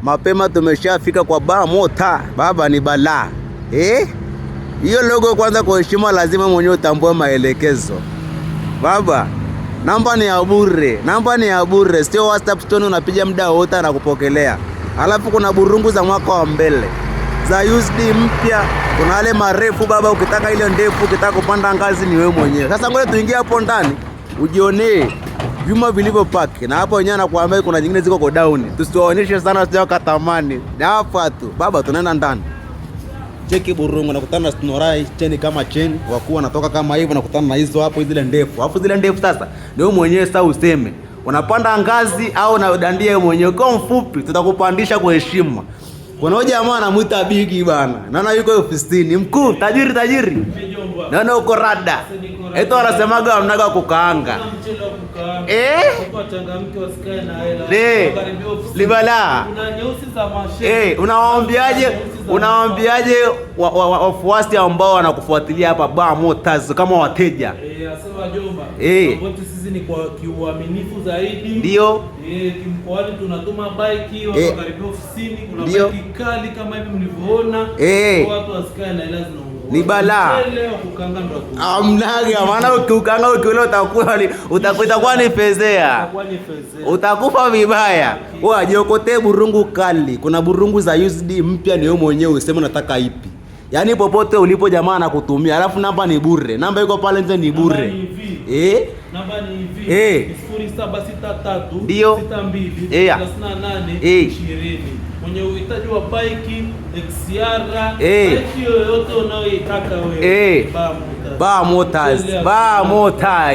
mapema tumeshafika kwa Bar Mota. Baba ni balaa. Hiyo logo kwanza kwa heshima lazima mwenyewe utambue maelekezo. Baba, namba ni ya bure. Namba ni ya bure. Sio WhatsApp stone unapiga muda wote na kupokelea. Alafu kuna burungu za mwaka wa mbele. Za USD mpya, kuna wale marefu baba, ukitaka ile ndefu, ukitaka kupanda ngazi ni wewe mwenyewe. Sasa ngoja tuingie hapo ndani ujionee vyuma vilivyo paki, na hapo wenyewe nakuambia kuna nyingine ziko kwa down. Tusiwaonyeshe sana sio katamani. Na hapa tu baba, tunaenda ndani. Cheki burungu, nakutana na snorai cheni kama cheni, wakuwa natoka kama hivyo, nakutana na hizo hapo zile ndefu. Alafu zile ndefu sasa ni wewe mwenyewe sasa useme unapanda ngazi au na dandia wewe mwenyewe. Kwa mfupi tutakupandisha kwa heshima. Kuna hoja jamaa anamuita Bigi bana. Naona yuko ofisini. Mkuu, tajiri. Naona uko rada. Eto anasemaga unaga kukaanga. Libala. Unawaambiaje wafuasi ambao wanakufuatilia hapa Bar Mota kama wateja? Asema jomba. Wote sisi ni kwa kiuaminifu zaidi. Ndio. Kimkoani tunatuma bike wako karibu ofisini, kuna bike kali kama hivi mlivyoona. Watu wasikae na hela zinaongoza. Ni balaa. Leo kukanga ndo tu. Amnaga maana ukikanga ukiona utakuwa ni fezea. Utakufa vibaya. Wewe ajiokote burungu kali. Kuna burungu za USD mpya ni wewe mwenyewe useme unataka ipi. Yaani popote ulipo jamaa anakutumia. Alafu namba ni bure. Namba iko pale nje ni bure. Namba ni hivi. 0763 ndio 62 38 20. Mwenye uhitaji wa bike XR, bike yoyote unayoitaka wewe. Bar Mota. Bar Mota.